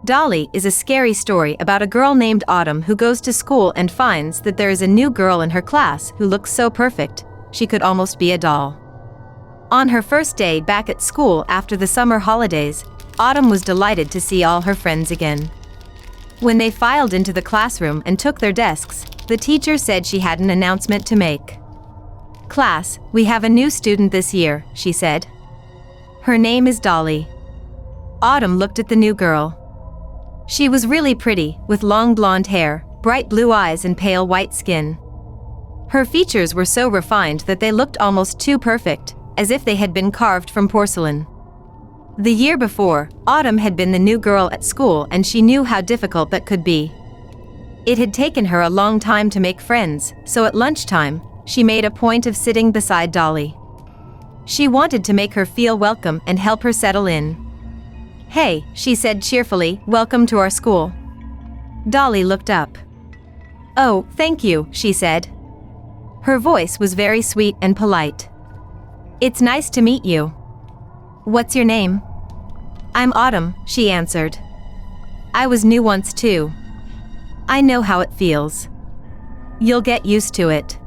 Dolly is a scary story about a girl named Autumn who goes to school and finds that there is a new girl in her class who looks so perfect, she could almost be a doll. On her first day back at school after the summer holidays, Autumn was delighted to see all her friends again. When they filed into the classroom and took their desks, the teacher said she had an announcement to make. "Class, we have a new student this year," she said. "Her name is Dolly." Autumn looked at the new girl. She was really pretty, with long blonde hair, bright blue eyes and pale white skin. Her features were so refined that they looked almost too perfect, as if they had been carved from porcelain. The year before, Autumn had been the new girl at school and she knew how difficult that could be. It had taken her a long time to make friends, so at lunchtime, she made a point of sitting beside Dolly. She wanted to make her feel welcome and help her settle in. "Hey," she said cheerfully, "welcome to our school." Dolly looked up. "Oh, thank you," she said. Her voice was very sweet and polite. "It's nice to meet you. What's your name?" "I'm Autumn," she answered. "I was new once too. I know how it feels. You'll get used to it."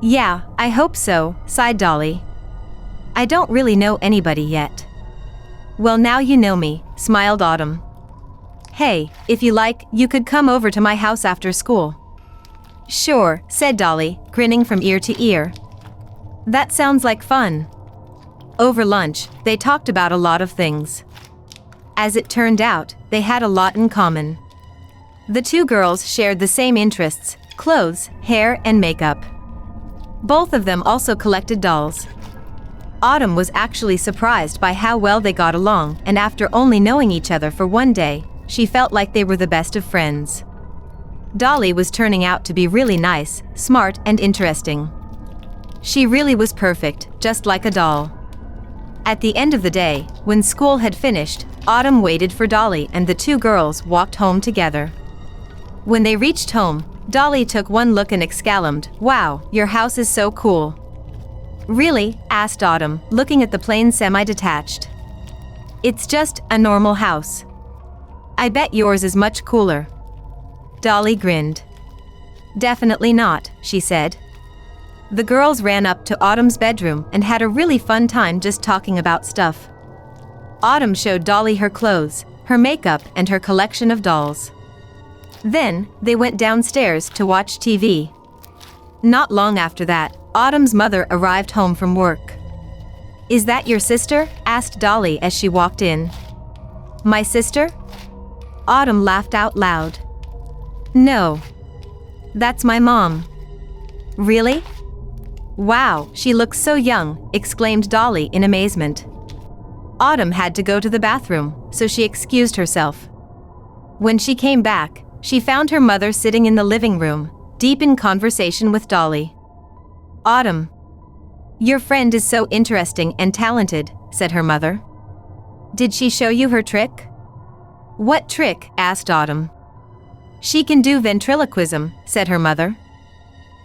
"Yeah, I hope so," sighed Dolly. "I don't really know anybody yet." "Well, now you know me," smiled Autumn. "Hey, if you like, you could come over to my house after school." "Sure," said Dolly, grinning from ear to ear. "That sounds like fun." Over lunch, they talked about a lot of things. As it turned out, they had a lot in common. The two girls shared the same interests: clothes, hair, and makeup. Both of them also collected dolls. Autumn was actually surprised by how well they got along, and after only knowing each other for one day, she felt like they were the best of friends. Dolly was turning out to be really nice, smart, and interesting. She really was perfect, just like a doll. At the end of the day, when school had finished, Autumn waited for Dolly and the two girls walked home together. When they reached home, Dolly took one look and exclaimed, "Wow, your house is so cool." "Really?" asked Autumn, looking at the plain semi-detached. "It's just a normal house. I bet yours is much cooler." Dolly grinned. "Definitely not," she said. The girls ran up to Autumn's bedroom and had a really fun time just talking about stuff. Autumn showed Dolly her clothes, her makeup, and her collection of dolls. Then, they went downstairs to watch TV. Not long after that, Autumn's mother arrived home from work. "Is that your sister?" asked Dolly as she walked in. "My sister?" Autumn laughed out loud. "No. That's my mom." "Really? Wow, she looks so young," exclaimed Dolly in amazement. Autumn had to go to the bathroom, so she excused herself. When she came back, she found her mother sitting in the living room, deep in conversation with Dolly. "Autumn, your friend is so interesting and talented," said her mother. "Did she show you her trick?" "What trick?" asked Autumn. "She can do ventriloquism," said her mother.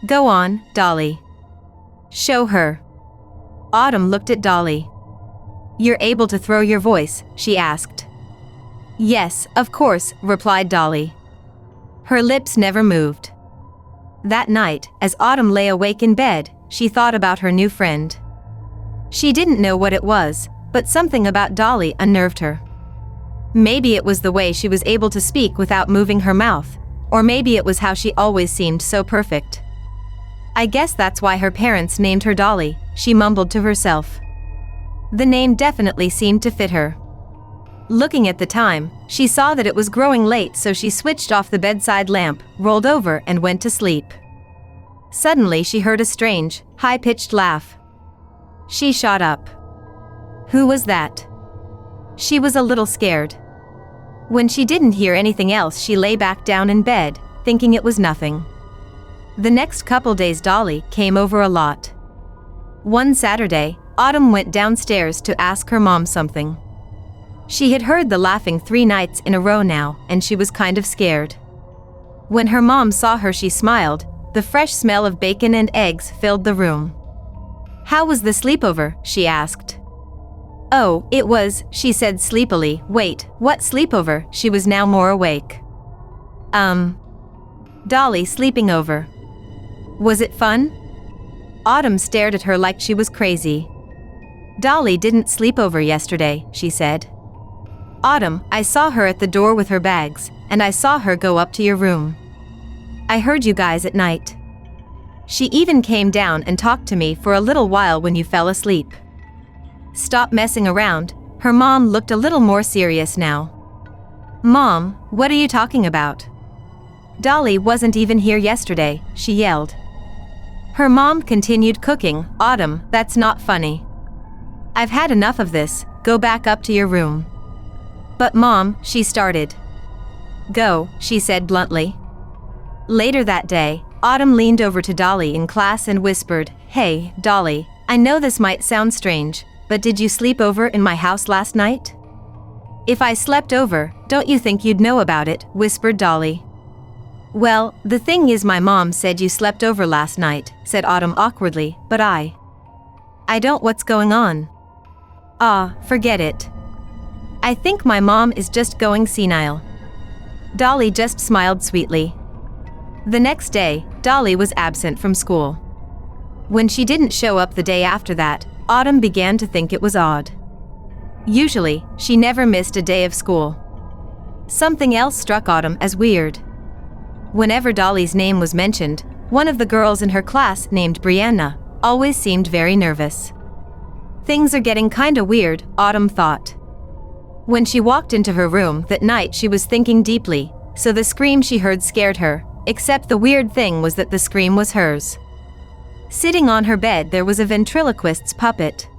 "Go on, Dolly. Show her." Autumn looked at Dolly. "You're able to throw your voice?" she asked. "Yes, of course," replied Dolly. Her lips never moved. That night, as Autumn lay awake in bed, she thought about her new friend. She didn't know what it was, but something about Dolly unnerved her. Maybe it was the way she was able to speak without moving her mouth, or maybe it was how she always seemed so perfect. "I guess that's why her parents named her Dolly," she mumbled to herself. The name definitely seemed to fit her. Looking at the time, she saw that it was growing late, so she switched off the bedside lamp, rolled over, and went to sleep. Suddenly she heard a strange, high-pitched laugh. She shot up. Who was that? She was a little scared. When she didn't hear anything else, she lay back down in bed, thinking it was nothing. The next couple days Dolly came over a lot. One Saturday, Autumn went downstairs to ask her mom something. She had heard the laughing 3 nights in a row now, and she was kind of scared. When her mom saw her, she smiled. The fresh smell of bacon and eggs filled the room. "How was the sleepover?" she asked. Oh, it was, she said sleepily. Wait, what sleepover? She was now more awake. Dolly sleeping over. Was it fun? Autumn stared at her like she was crazy. Dolly didn't sleep over yesterday, she said. Autumn, I saw her at the door with her bags, and I saw her go up to your room. I heard you guys at night. She even came down and talked to me for a little while when you fell asleep. Stop messing around. Her mom looked a little more serious now. Mom, what are you talking about? Dolly wasn't even here yesterday, she yelled. Her mom continued cooking. Autumn, that's not funny. I've had enough of this, go back up to your room. But Mom, she started. Go, she said bluntly. Later that day, Autumn leaned over to Dolly in class and whispered, Hey, Dolly, I know this might sound strange, but did you sleep over in my house last night? If I slept over, don't you think you'd know about it, whispered Dolly. Well, the thing is my mom said you slept over last night, said Autumn awkwardly, but I don't. What's going on? Forget it. I think my mom is just going senile. Dolly just smiled sweetly. The next day, Dolly was absent from school. When she didn't show up the day after that, Autumn began to think it was odd. Usually, she never missed a day of school. Something else struck Autumn as weird. Whenever Dolly's name was mentioned, one of the girls in her class named Brianna always seemed very nervous. Things are getting kinda weird, Autumn thought. When she walked into her room that night, she was thinking deeply, so the scream she heard scared her, except the weird thing was that the scream was hers. Sitting on her bed there was a ventriloquist's puppet.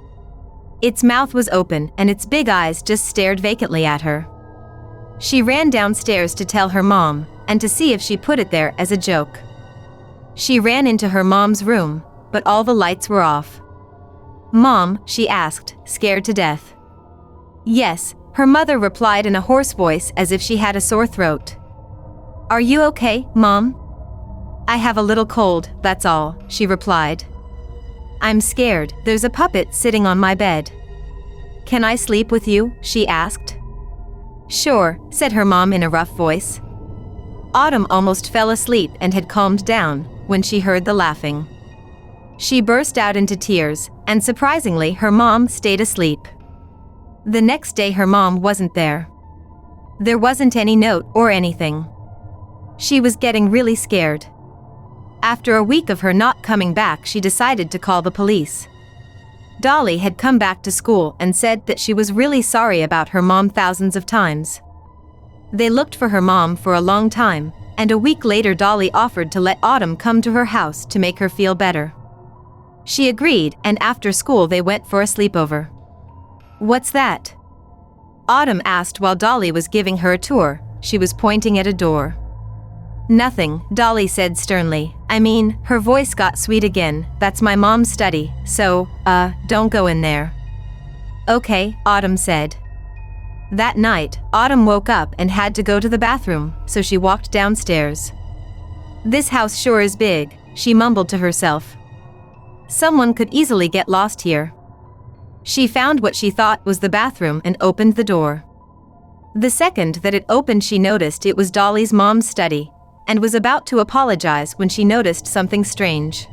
Its mouth was open and its big eyes just stared vacantly at her. She ran downstairs to tell her mom, and to see if she put it there as a joke. She ran into her mom's room, but all the lights were off. Mom, she asked, scared to death. Yes, her mother replied in a hoarse voice as if she had a sore throat. Are you okay, Mom? I have a little cold, that's all, she replied. I'm scared, there's a puppet sitting on my bed. Can I sleep with you? She asked. Sure, said her mom in a rough voice. Autumn almost fell asleep and had calmed down when she heard the laughing. She burst out into tears, and surprisingly her mom stayed asleep. The next day her mom wasn't there. There wasn't any note or anything. She was getting really scared. After a week of her not coming back, she decided to call the police. Dolly had come back to school and said that she was really sorry about her mom thousands of times. They looked for her mom for a long time, and a week later Dolly offered to let Autumn come to her house to make her feel better. She agreed, and after school they went for a sleepover. What's that? Autumn asked while Dolly was giving her a tour. She was pointing at a door. Nothing, Dolly said sternly. I mean, her voice got sweet again, that's my mom's study, so, don't go in there. Okay, Autumn said. That night, Autumn woke up and had to go to the bathroom, so she walked downstairs. This house sure is big, she mumbled to herself. Someone could easily get lost here. She found what she thought was the bathroom and opened the door. The second that it opened, she noticed it was Dolly's mom's study, and was about to apologize when she noticed something strange.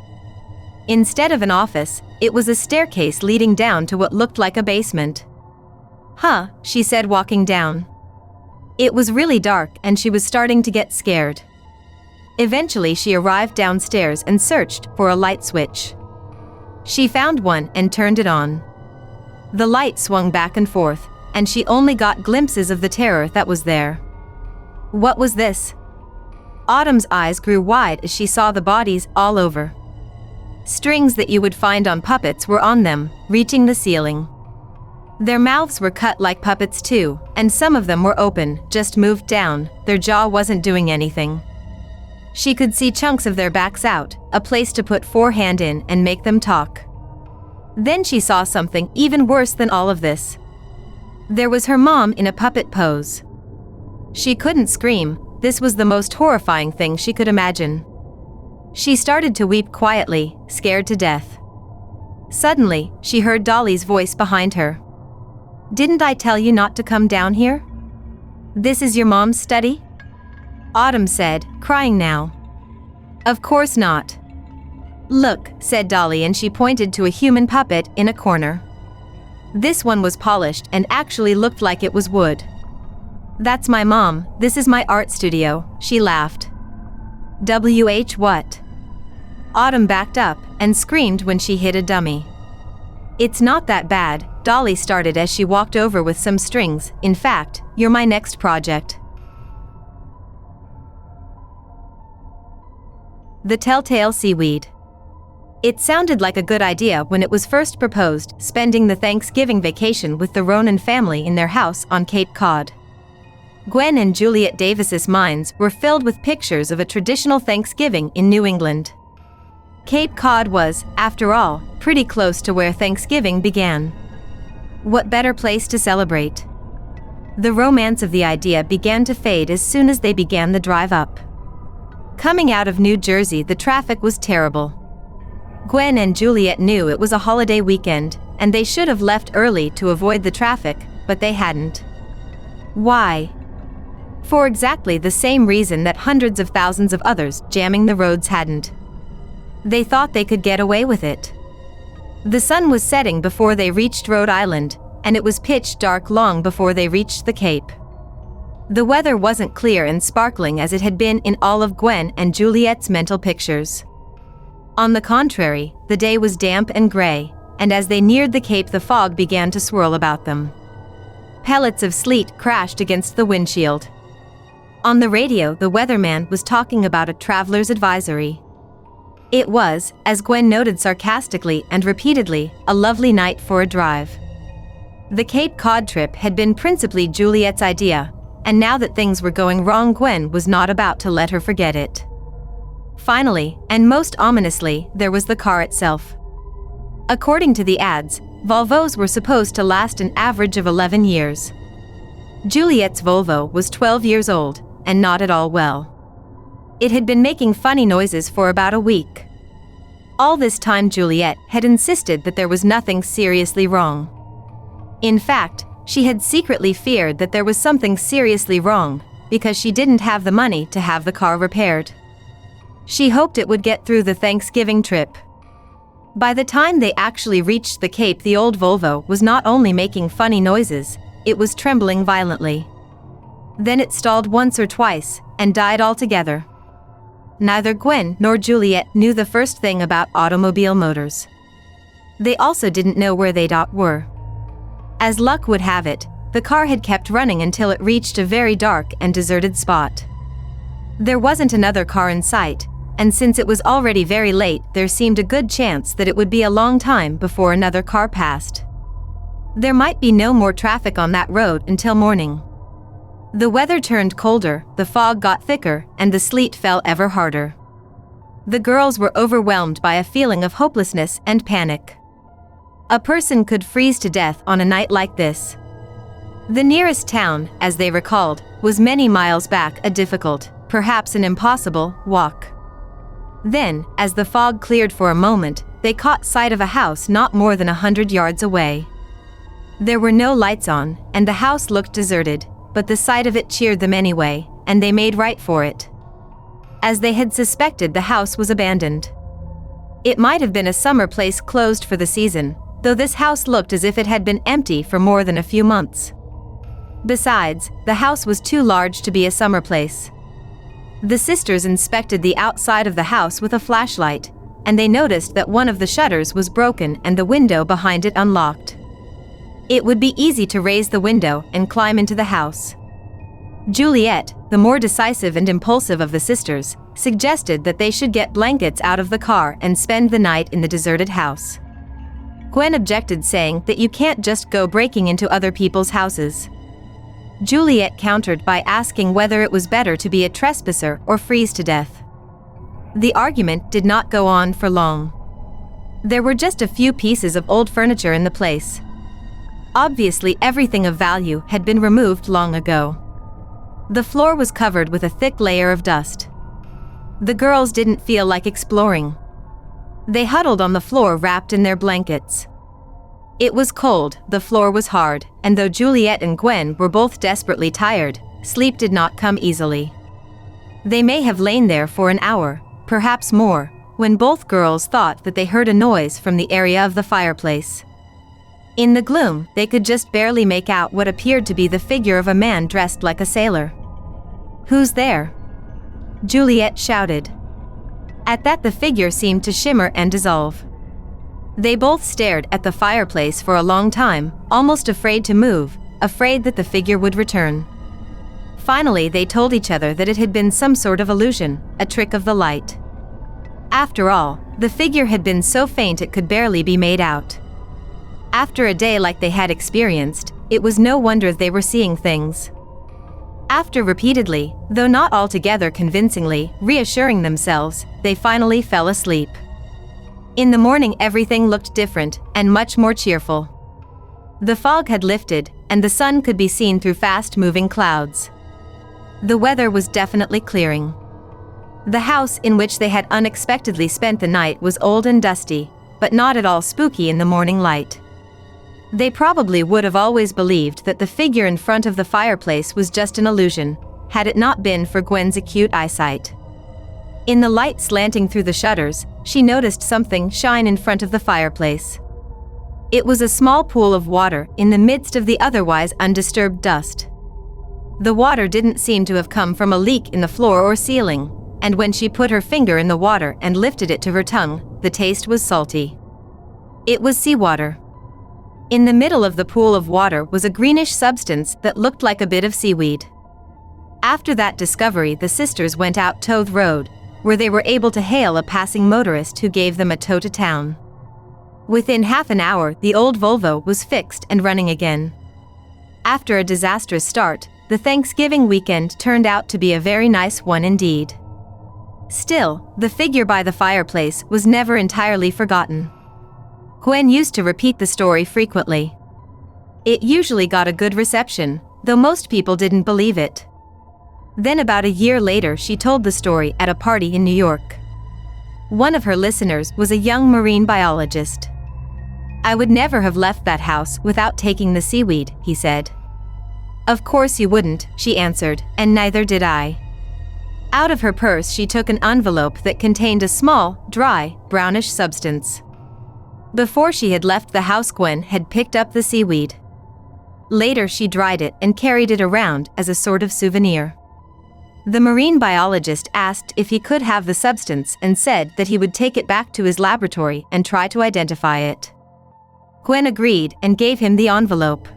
Instead of an office, it was a staircase leading down to what looked like a basement. Huh, she said walking down. It was really dark and she was starting to get scared. Eventually she arrived downstairs and searched for a light switch. She found one and turned it on. The light swung back and forth, and she only got glimpses of the terror that was there. What was this? Autumn's eyes grew wide as she saw the bodies all over. Strings that you would find on puppets were on them, reaching the ceiling. Their mouths were cut like puppets too, and some of them were open, just moved down, their jaw wasn't doing anything. She could see chunks of their backs out, a place to put forehand in and make them talk. Then she saw something even worse than all of this. There was her mom in a puppet pose. She couldn't scream, this was the most horrifying thing she could imagine. She started to weep quietly, scared to death. Suddenly, she heard Dolly's voice behind her. Didn't I tell you not to come down here? This is your mom's study? Autumn said, crying now. Of course not. Look, said Dolly, and she pointed to a human puppet in a corner. This one was polished and actually looked like it was wood. That's my mom, this is my art studio, she laughed. What? Autumn backed up and screamed when she hit a dummy. It's not that bad, Dolly started as she walked over with some strings. In fact, you're my next project. The Telltale Seaweed. It sounded like a good idea when it was first proposed, spending the Thanksgiving vacation with the Ronan family in their house on Cape Cod. Gwen and Juliet Davis's minds were filled with pictures of a traditional Thanksgiving in New England. Cape Cod was, after all, pretty close to where Thanksgiving began. What better place to celebrate? The romance of the idea began to fade as soon as they began the drive up. Coming out of New Jersey, the traffic was terrible. Gwen and Juliet knew it was a holiday weekend, and they should have left early to avoid the traffic, but they hadn't. Why? For exactly the same reason that hundreds of thousands of others jamming the roads hadn't. They thought they could get away with it. The sun was setting before they reached Rhode Island, and it was pitch dark long before they reached the Cape. The weather wasn't clear and sparkling as it had been in all of Gwen and Juliet's mental pictures. On the contrary, the day was damp and gray, and as they neared the Cape, the fog began to swirl about them. Pellets of sleet crashed against the windshield. On the radio, the weatherman was talking about a traveler's advisory. It was, as Gwen noted sarcastically and repeatedly, a lovely night for a drive. The Cape Cod trip had been principally Juliet's idea, and now that things were going wrong, Gwen was not about to let her forget it. Finally, and most ominously, there was the car itself. According to the ads, Volvos were supposed to last an average of 11 years. Juliet's Volvo was 12 years old, and not at all well. It had been making funny noises for about a week. All this time Juliet had insisted that there was nothing seriously wrong. In fact, she had secretly feared that there was something seriously wrong, because she didn't have the money to have the car repaired. She hoped it would get through the Thanksgiving trip. By the time they actually reached the Cape, the old Volvo was not only making funny noises, it was trembling violently. Then it stalled once or twice, and died altogether. Neither Gwen nor Juliet knew the first thing about automobile motors. They also didn't know where they were. As luck would have it, the car had kept running until it reached a very dark and deserted spot. There wasn't another car in sight, and since it was already very late, there seemed a good chance that it would be a long time before another car passed. There might be no more traffic on that road until morning. The weather turned colder, the fog got thicker, and the sleet fell ever harder. The girls were overwhelmed by a feeling of hopelessness and panic. A person could freeze to death on a night like this. The nearest town, as they recalled, was many miles back, a difficult, perhaps an impossible, walk. Then, as the fog cleared for a moment, they caught sight of a house not more than 100 yards away. There were no lights on, and the house looked deserted, but the sight of it cheered them anyway, and they made right for it. As they had suspected, the house was abandoned. It might have been a summer place closed for the season, though this house looked as if it had been empty for more than a few months. Besides, the house was too large to be a summer place. The sisters inspected the outside of the house with a flashlight, and they noticed that one of the shutters was broken and the window behind it unlocked. It would be easy to raise the window and climb into the house. Juliet, the more decisive and impulsive of the sisters, suggested that they should get blankets out of the car and spend the night in the deserted house. Gwen objected, saying that you can't just go breaking into other people's houses. Juliet countered by asking whether it was better to be a trespasser or freeze to death. The argument did not go on for long. There were just a few pieces of old furniture in the place. Obviously, everything of value had been removed long ago. The floor was covered with a thick layer of dust. The girls didn't feel like exploring. They huddled on the floor wrapped in their blankets. It was cold, the floor was hard, and though Juliet and Gwen were both desperately tired, sleep did not come easily. They may have lain there for an hour, perhaps more, when both girls thought that they heard a noise from the area of the fireplace. In the gloom, they could just barely make out what appeared to be the figure of a man dressed like a sailor. "Who's there?" Juliet shouted. At that, the figure seemed to shimmer and dissolve. They both stared at the fireplace for a long time, almost afraid to move, afraid that the figure would return. Finally, they told each other that it had been some sort of illusion, a trick of the light. After all, the figure had been so faint it could barely be made out. After a day like they had experienced, it was no wonder they were seeing things. After repeatedly, though not altogether convincingly, reassuring themselves, they finally fell asleep. In the morning, everything looked different and much more cheerful. The fog had lifted, and the sun could be seen through fast-moving clouds. The weather was definitely clearing. The house in which they had unexpectedly spent the night was old and dusty, but not at all spooky in the morning light. They probably would have always believed that the figure in front of the fireplace was just an illusion, had it not been for Gwen's acute eyesight. In the light slanting through the shutters, she noticed something shine in front of the fireplace. It was a small pool of water in the midst of the otherwise undisturbed dust. The water didn't seem to have come from a leak in the floor or ceiling, and when she put her finger in the water and lifted it to her tongue, the taste was salty. It was seawater. In the middle of the pool of water was a greenish substance that looked like a bit of seaweed. After that discovery, the sisters went out to the road, where they were able to hail a passing motorist who gave them a tow to town. Within half an hour, the old Volvo was fixed and running again. After a disastrous start, the Thanksgiving weekend turned out to be a very nice one indeed. Still, the figure by the fireplace was never entirely forgotten. Gwen used to repeat the story frequently. It usually got a good reception, though most people didn't believe it. Then about a year later, she told the story at a party in New York. One of her listeners was a young marine biologist. "I would never have left that house without taking the seaweed," he said. "Of course you wouldn't," she answered, "and neither did I." Out of her purse she took an envelope that contained a small, dry, brownish substance. Before she had left the house, Gwen had picked up the seaweed. Later she dried it and carried it around as a sort of souvenir. The marine biologist asked if he could have the substance and said that he would take it back to his laboratory and try to identify it. Gwen agreed and gave him the envelope.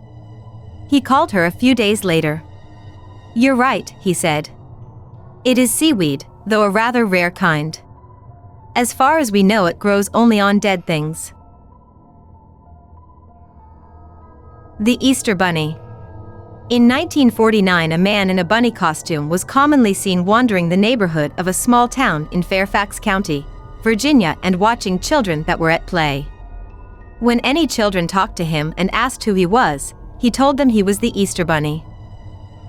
He called her a few days later. "You're right," he said. "It is seaweed, though a rather rare kind. As far as we know, it grows only on dead things." The Easter Bunny. In 1949, a man in a bunny costume was commonly seen wandering the neighborhood of a small town in Fairfax County, Virginia, and watching children that were at play. When any children talked to him and asked who he was, he told them he was the Easter Bunny.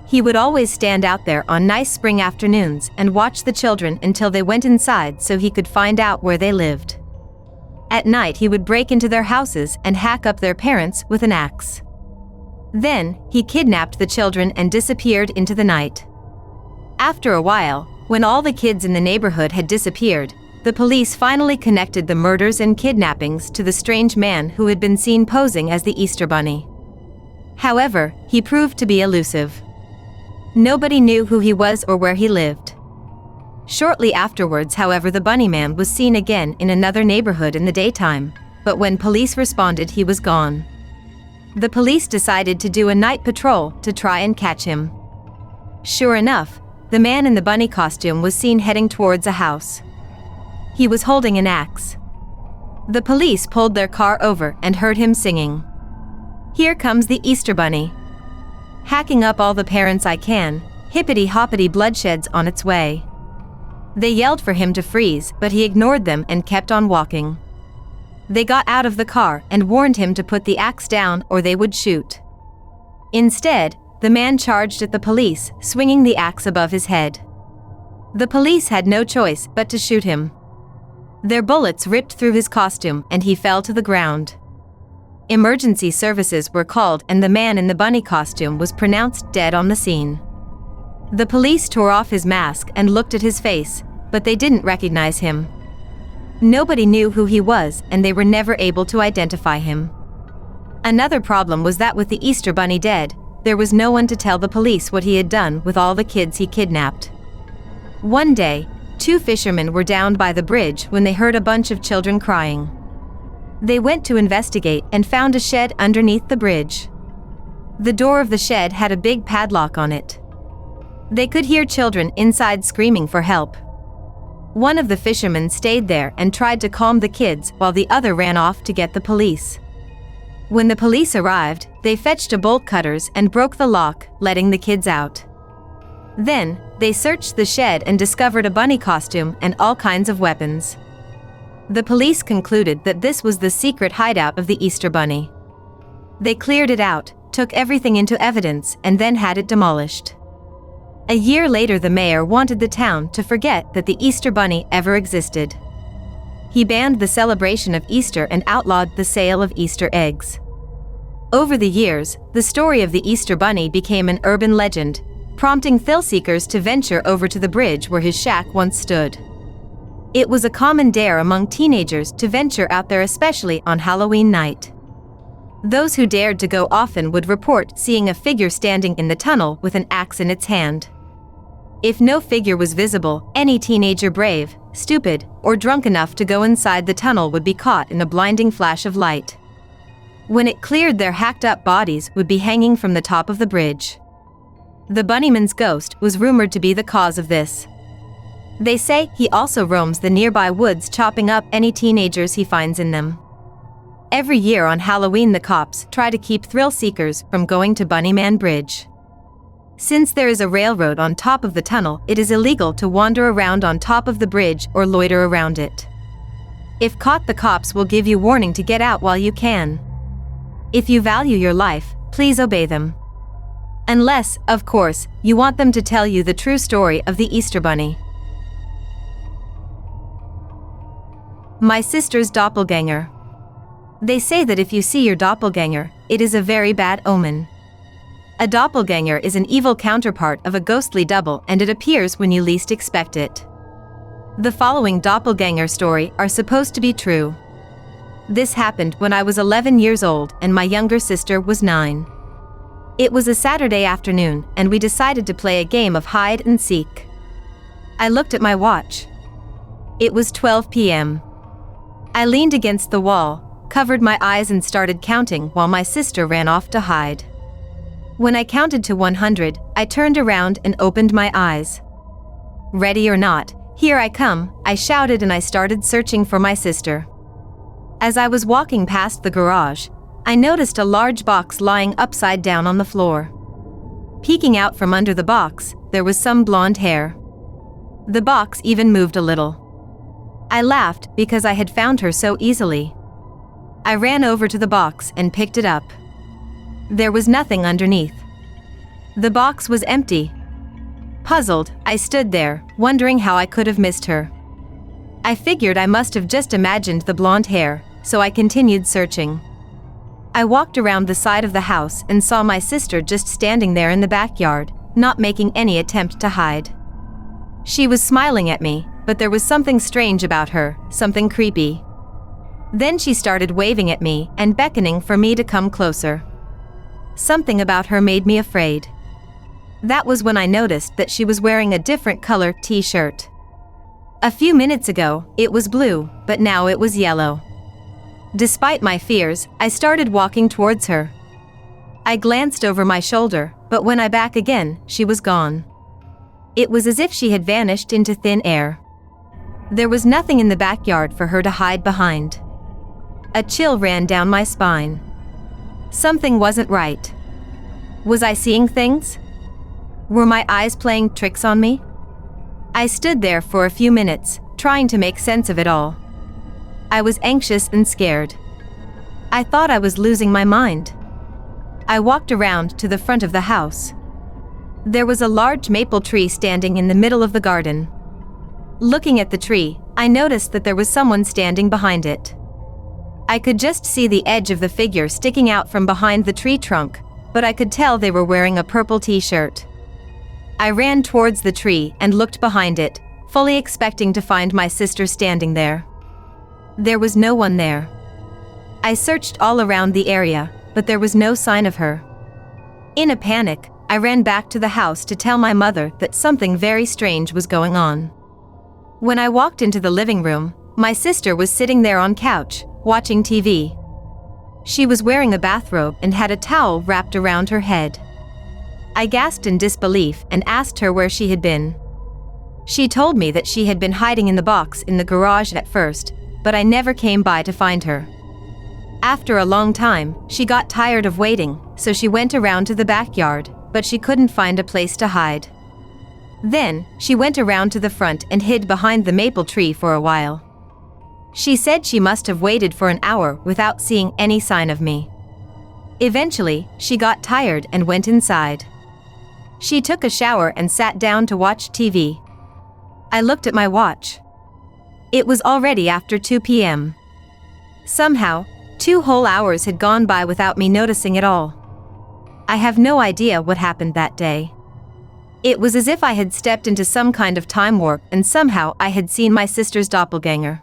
He would always stand out there on nice spring afternoons and watch the children until they went inside so he could find out where they lived. At night, he would break into their houses and hack up their parents with an axe. Then, he kidnapped the children and disappeared into the night. After a while, when all the kids in the neighborhood had disappeared, the police finally connected the murders and kidnappings to the strange man who had been seen posing as the Easter Bunny. However, he proved to be elusive. Nobody knew who he was or where he lived. Shortly afterwards, however, the Bunny Man was seen again in another neighborhood in the daytime, but when police responded, he was gone. The police decided to do a night patrol to try and catch him. Sure enough, the man in the bunny costume was seen heading towards a house. He was holding an axe. The police pulled their car over and heard him singing, "Here comes the Easter Bunny. Hacking up all the parents I can, hippity-hoppity, bloodshed's on its way." They yelled for him to freeze, but he ignored them and kept on walking. They got out of the car and warned him to put the axe down or they would shoot. Instead, the man charged at the police, swinging the axe above his head. The police had no choice but to shoot him. Their bullets ripped through his costume and he fell to the ground. Emergency services were called and the man in the bunny costume was pronounced dead on the scene. The police tore off his mask and looked at his face, but they didn't recognize him. Nobody knew who he was and they were never able to identify him. Another problem was that with the Easter bunny dead, there was no one to tell the police what he had done with all the kids he kidnapped. One day, 2 fishermen were down by the bridge when they heard a bunch of children crying. They went to investigate and found a shed underneath the bridge. The door of the shed had a big padlock on it. They could hear children inside screaming for help. One of the fishermen stayed there and tried to calm the kids while the other ran off to get the police. When the police arrived, they fetched a bolt cutters and broke the lock, letting the kids out. Then, they searched the shed and discovered a bunny costume and all kinds of weapons. The police concluded that this was the secret hideout of the Easter bunny. They cleared it out, took everything into evidence, and then had it demolished. A year later, the mayor wanted the town to forget that the Easter bunny ever existed. He banned the celebration of Easter and outlawed the sale of Easter eggs. Over the years, the story of the Easter bunny became an urban legend, prompting thrill-seekers to venture over to the bridge where his shack once stood. It was a common dare among teenagers to venture out there, especially on Halloween night. Those who dared to go often would report seeing a figure standing in the tunnel with an axe in its hand. If no figure was visible, any teenager brave, stupid, or drunk enough to go inside the tunnel would be caught in a blinding flash of light. When it cleared, their hacked-up bodies would be hanging from the top of the bridge. The bunnyman's ghost was rumored to be the cause of this. They say he also roams the nearby woods, chopping up any teenagers he finds in them. Every year on Halloween, the cops try to keep thrill-seekers from going to Bunnyman Bridge. Since there is a railroad on top of the tunnel, it is illegal to wander around on top of the bridge or loiter around it. If caught, the cops will give you warning to get out while you can. If you value your life, please obey them. Unless, of course, you want them to tell you the true story of the Easter bunny. My sister's doppelganger. They say that if you see your doppelganger, it is a very bad omen. A doppelganger is an evil counterpart of a ghostly double, and it appears when you least expect it. The following doppelganger story are supposed to be true. This happened when I was 11 years old and my younger sister was 9. It was a Saturday afternoon and we decided to play a game of hide and seek. I looked at my watch. It was 12 p.m. I leaned against the wall, covered my eyes and started counting while my sister ran off to hide. When I counted to 100, I turned around and opened my eyes. Ready or not, here I come, I shouted, and I started searching for my sister. As I was walking past the garage, I noticed a large box lying upside down on the floor. Peeking out from under the box, there was some blonde hair. The box even moved a little. I laughed because I had found her so easily. I ran over to the box and picked it up. There was nothing underneath. The box was empty. Puzzled, I stood there, wondering how I could have missed her. I figured I must have just imagined the blonde hair, so I continued searching. I walked around the side of the house and saw my sister just standing there in the backyard, not making any attempt to hide. She was smiling at me, but there was something strange about her, something creepy. Then she started waving at me and beckoning for me to come closer. Something about her made me afraid. That was when I noticed that she was wearing a different color t-shirt. A few minutes ago, it was blue, but now it was yellow. Despite my fears, I started walking towards her. I glanced over my shoulder, but when I back again, she was gone. It was as if she had vanished into thin air. There was nothing in the backyard for her to hide behind. A chill ran down my spine. Something wasn't right. Was I seeing things? Were my eyes playing tricks on me? I stood there for a few minutes, trying to make sense of it all. I was anxious and scared. I thought I was losing my mind. I walked around to the front of the house. There was a large maple tree standing in the middle of the garden. Looking at the tree, I noticed that there was someone standing behind it. I could just see the edge of the figure sticking out from behind the tree trunk, but I could tell they were wearing a purple t-shirt. I ran towards the tree and looked behind it, fully expecting to find my sister standing there. There was no one there. I searched all around the area, but there was no sign of her. In a panic, I ran back to the house to tell my mother that something very strange was going on. When I walked into the living room, my sister was sitting there on couch, watching TV. She was wearing a bathrobe and had a towel wrapped around her head. I gasped in disbelief and asked her where she had been. She told me that she had been hiding in the box in the garage at first, but I never came by to find her. After a long time, she got tired of waiting, so she went around to the backyard, but she couldn't find a place to hide. Then, she went around to the front and hid behind the maple tree for a while. She said she must have waited for an hour without seeing any sign of me. Eventually, she got tired and went inside. She took a shower and sat down to watch TV. I looked at my watch. It was already after 2 p.m. Somehow, 2 whole hours had gone by without me noticing at all. I have no idea what happened that day. It was as if I had stepped into some kind of time warp and somehow I had seen my sister's doppelganger.